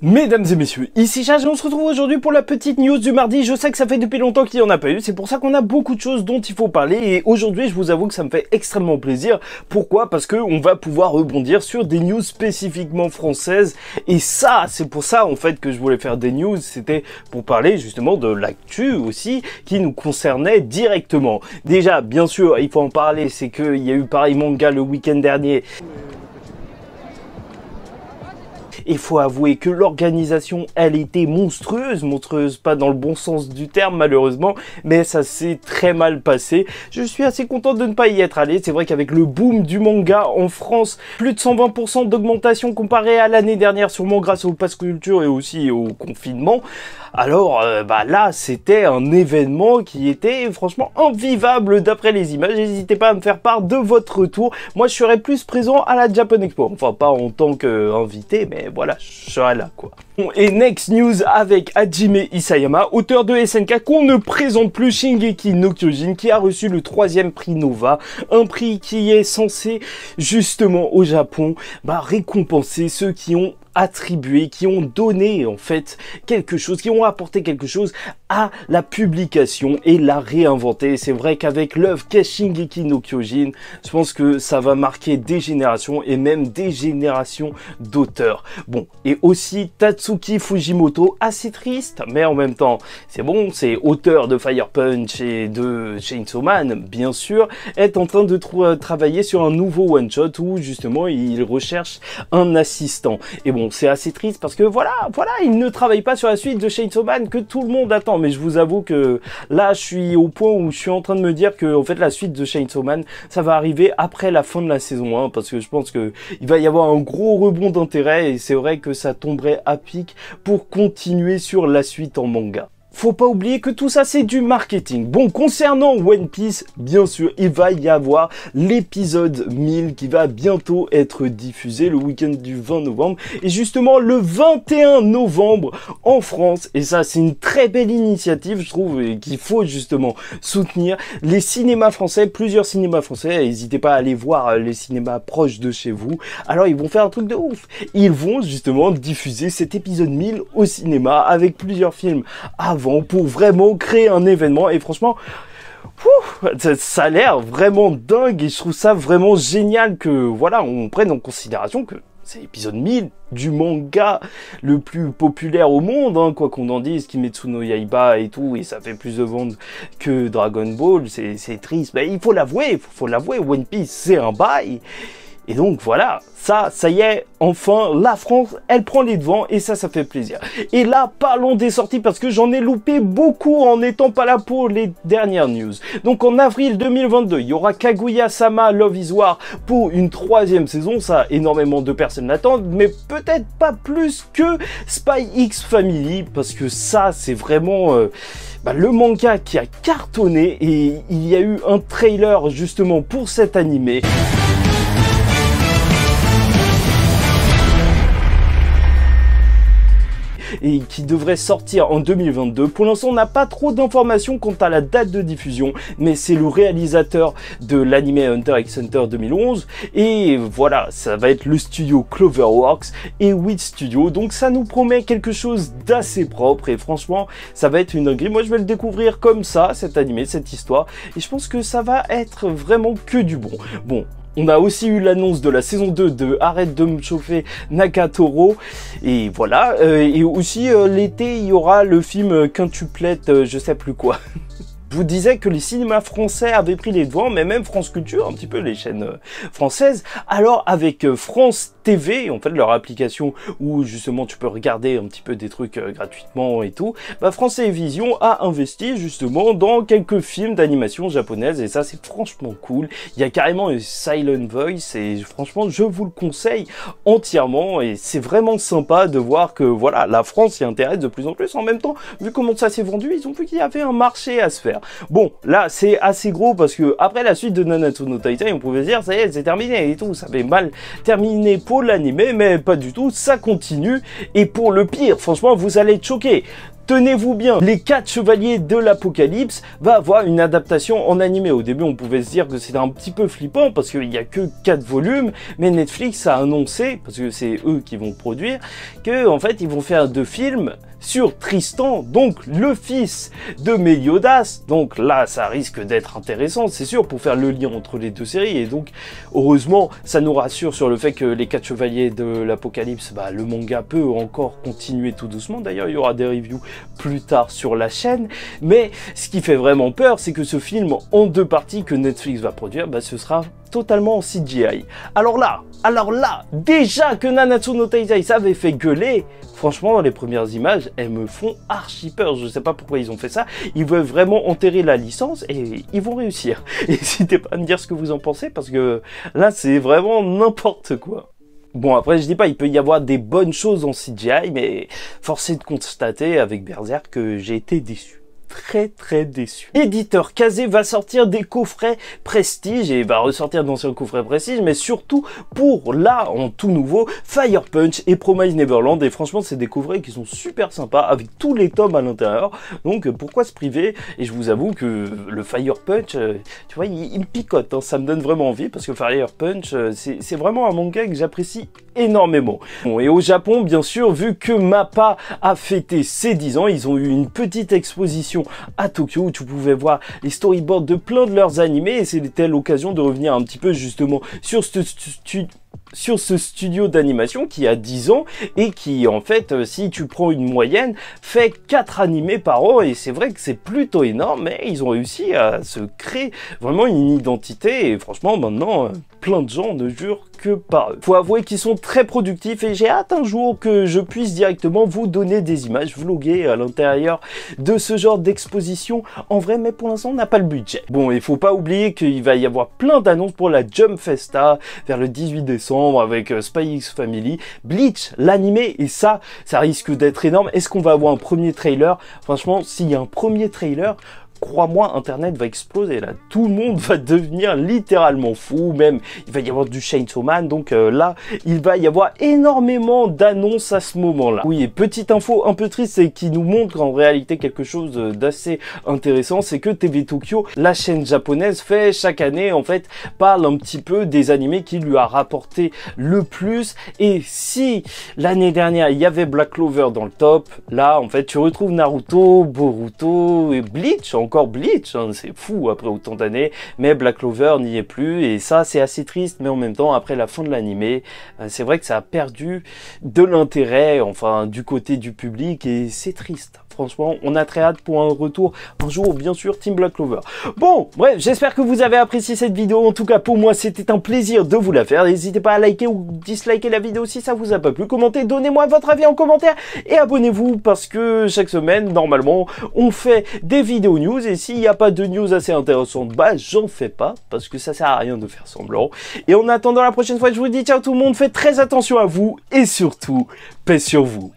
Mesdames et messieurs, ici Chage et on se retrouve aujourd'hui pour la petite news du mardi. Je sais que ça fait depuis longtemps qu'il n'y en a pas eu, c'est pour ça qu'on a beaucoup de choses dont il faut parler et aujourd'hui je vous avoue que ça me fait extrêmement plaisir. Pourquoi? Parce que on va pouvoir rebondir sur des news spécifiquement françaises et ça, c'est pour ça en fait que je voulais faire des news, c'était pour parler justement de l'actu aussi qui nous concernait directement. Déjà, bien sûr, il faut en parler, c'est qu'il y a eu pareil manga le week-end dernier. Il faut avouer que l'organisation, elle était monstrueuse, pas dans le bon sens du terme malheureusement, mais ça s'est très mal passé. Je suis assez content de ne pas y être allé. C'est vrai qu'avec le boom du manga en France, plus de 120% d'augmentation comparé à l'année dernière, sûrement grâce au pass culture et aussi au confinement. Alors là, c'était un événement qui était franchement invivable d'après les images. N'hésitez pas à me faire part de votre retour. Moi, je serais plus présent à la Japan Expo. Enfin, pas en tant qu'invité, mais voilà, je serai là, quoi. Et next news avec Hajime Isayama, auteur de SNK qu'on ne présente plus, Shingeki no Kyojin, qui a reçu le 3e prix Nova, un prix qui est censé, justement, au Japon, récompenser ceux qui ont attribué, qui ont donné en fait quelque chose, qui ont apporté quelque chose à la publication et la réinventer. C'est vrai qu'avec l'œuvre qu'est Shingeki no Kyojin, je pense que ça va marquer des générations et même des générations d'auteurs. Bon, et aussi Tatsuki Fujimoto, assez triste, mais en même temps, c'est bon, c'est auteur de Fire Punch et de Chainsaw Man, bien sûr, est en train de travailler sur un nouveau one-shot où justement il recherche un assistant. Et bon, c'est assez triste parce que voilà, il ne travaille pas sur la suite de Chainsaw Man que tout le monde attend. Mais je vous avoue que là, je suis au point où je suis en train de me dire que en fait la suite de Chainsaw Man, ça va arriver après la fin de la saison 1 parce que je pense que il va y avoir un gros rebond d'intérêt et c'est vrai que ça tomberait à pic pour continuer sur la suite en manga. Faut pas oublier que tout ça c'est du marketing. Bon, concernant One Piece, bien sûr, il va y avoir l'épisode 1000 qui va bientôt être diffusé le week-end du 20 novembre et justement le 21 novembre en France. Et ça c'est une très belle initiative, je trouve, et qu'il faut justement soutenir les cinémas français, plusieurs cinémas français. N'hésitez pas à aller voir les cinémas proches de chez vous. Alors ils vont faire un truc de ouf. Ils vont justement diffuser cet épisode 1000 au cinéma avec plusieurs films avant pour vraiment créer un événement et franchement ça a l'air vraiment dingue et je trouve ça vraiment génial que voilà on prenne en considération que c'est l'épisode 1000 du manga le plus populaire au monde, hein, quoi qu'on en dise, Kimetsu no Yaiba et tout, et ça fait plus de ventes que Dragon Ball, c'est triste, mais il faut l'avouer, One Piece c'est un bail. Et donc voilà, ça y est, enfin, la France, elle prend les devants et ça fait plaisir. Et là, parlons des sorties parce que j'en ai loupé beaucoup en n'étant pas là pour les dernières news. Donc en avril 2022, il y aura Kaguya-sama Love is War pour une 3e saison. Ça, énormément de personnes l'attendent, mais peut-être pas plus que Spy X Family parce que ça, c'est vraiment... le manga qui a cartonné et il y a eu un trailer justement pour cet animé. Et qui devrait sortir en 2022. Pour l'instant, on n'a pas trop d'informations quant à la date de diffusion, mais c'est le réalisateur de l'anime Hunter x Hunter 2011, et voilà, ça va être le studio Cloverworks et Wit Studio, donc ça nous promet quelque chose d'assez propre, et franchement, ça va être une dinguerie. Moi, je vais le découvrir comme ça, cet animé, cette histoire, et je pense que ça va être vraiment que du bon. Bon. On a aussi eu l'annonce de la saison 2 de Arrête de me chauffer Nagatoro. Et voilà. Et aussi l'été, il y aura le film Quintuplette, je sais plus quoi. Je vous disais que les cinémas français avaient pris les devants, mais même France Culture, un petit peu les chaînes françaises. Alors avec France TV, en fait leur application où justement tu peux regarder un petit peu des trucs gratuitement et tout, France Télévisions a investi justement dans quelques films d'animation japonaise et ça c'est franchement cool. Il y a carrément un Silent Voice et franchement je vous le conseille entièrement et c'est vraiment sympa de voir que voilà la France s'y intéresse de plus en plus. En même temps, vu comment ça s'est vendu, ils ont vu qu'il y avait un marché à se faire. Bon, là c'est assez gros parce que après la suite de Nanatsu no Taizai, on pouvait se dire ça y est, c'est terminé et tout, ça fait mal terminé pour l'animé, mais pas du tout, ça continue et pour le pire, franchement vous allez être choqués. tenez-vous bien, les 4 chevaliers de l'Apocalypse va avoir une adaptation en animé. Au début, on pouvait se dire que c'était un petit peu flippant parce qu'il n'y a que 4 volumes, mais Netflix a annoncé, parce que c'est eux qui vont produire, que en fait, ils vont faire 2 films sur Tristan, donc le fils de Méliodas. Donc là, ça risque d'être intéressant, c'est sûr, pour faire le lien entre les 2 séries. Et donc, heureusement, ça nous rassure sur le fait que les 4 chevaliers de l'Apocalypse, bah, le manga peut encore continuer tout doucement. D'ailleurs, il y aura des reviews plus tard sur la chaîne. Mais ce qui fait vraiment peur, c'est que ce film en 2 parties que Netflix va produire, bah, ce sera totalement en CGI. Alors là, déjà que Nanatsu no Taizai s'avait fait gueuler, franchement, dans les premières images, elles me font archi peur. Je sais pas pourquoi ils ont fait ça. Ils veulent vraiment enterrer la licence et ils vont réussir. N'hésitez pas à me dire ce que vous en pensez parce que là, c'est vraiment n'importe quoi. Bon, après, je dis pas, il peut y avoir des bonnes choses en CGI, mais force est de constater avec Berserk que j'ai été déçu. Très déçu. L'éditeur Kazé va sortir des coffrets Prestige et va ressortir d'anciens coffrets Prestige, mais surtout pour là, en tout nouveau, Fire Punch et Promise Neverland. Et franchement, c'est des coffrets qui sont super sympas avec tous les tomes à l'intérieur. Donc pourquoi se priver? Et je vous avoue que le Fire Punch, tu vois, il me picote, hein, ça me donne vraiment envie parce que Fire Punch, c'est vraiment un manga que j'apprécie énormément. Bon, et au Japon, bien sûr, vu que MAPPA a fêté ses 10 ans, ils ont eu une petite exposition à Tokyo où tu pouvais voir les storyboards de plein de leurs animés et c'était l'occasion de revenir un petit peu justement sur ce studio d'animation qui a 10 ans et qui en fait, si tu prends une moyenne, fait 4 animés par an et c'est vrai que c'est plutôt énorme, mais ils ont réussi à se créer vraiment une identité et franchement maintenant plein de gens ne jurent que par eux. Faut avouer qu'ils sont très productifs et j'ai hâte un jour que je puisse directement vous donner des images vloguées à l'intérieur de ce genre d'exposition en vrai, mais pour l'instant on n'a pas le budget. Bon, il faut pas oublier qu'il va y avoir plein d'annonces pour la Jump Festa vers le 18 décembre avec Spy X Family, Bleach, l'animé, et ça risque d'être énorme. Est-ce qu'on va avoir un premier trailer? Franchement, s'il y a un premier trailer, crois-moi, Internet va exploser là. Tout le monde va devenir littéralement fou. Même, il va y avoir du Chainsaw Man. Donc là, il va y avoir énormément d'annonces à ce moment-là. Oui, et petite info un peu triste et qui nous montre en réalité quelque chose d'assez intéressant, c'est que TV Tokyo, la chaîne japonaise, fait chaque année, en fait, parle un petit peu des animés qui lui a rapporté le plus. Et si l'année dernière, il y avait Black Clover dans le top, là, en fait, tu retrouves Naruto, Boruto et Bleach, encore Bleach, hein, c'est fou après autant d'années, mais Black Clover n'y est plus et ça c'est assez triste, mais en même temps après la fin de l'animé, c'est vrai que ça a perdu de l'intérêt, enfin du côté du public et c'est triste. Franchement, on a très hâte pour un retour un jour, bien sûr, Team Black Clover. Bon, bref, j'espère que vous avez apprécié cette vidéo. En tout cas, pour moi, c'était un plaisir de vous la faire. N'hésitez pas à liker ou disliker la vidéo si ça vous a pas plu. Commentez, donnez-moi votre avis en commentaire et abonnez-vous parce que chaque semaine, normalement, on fait des vidéos news et s'il n'y a pas de news assez intéressantes, bah, j'en fais pas parce que ça sert à rien de faire semblant. Et en attendant la prochaine fois, je vous dis ciao tout le monde, faites très attention à vous et surtout, paix sur vous.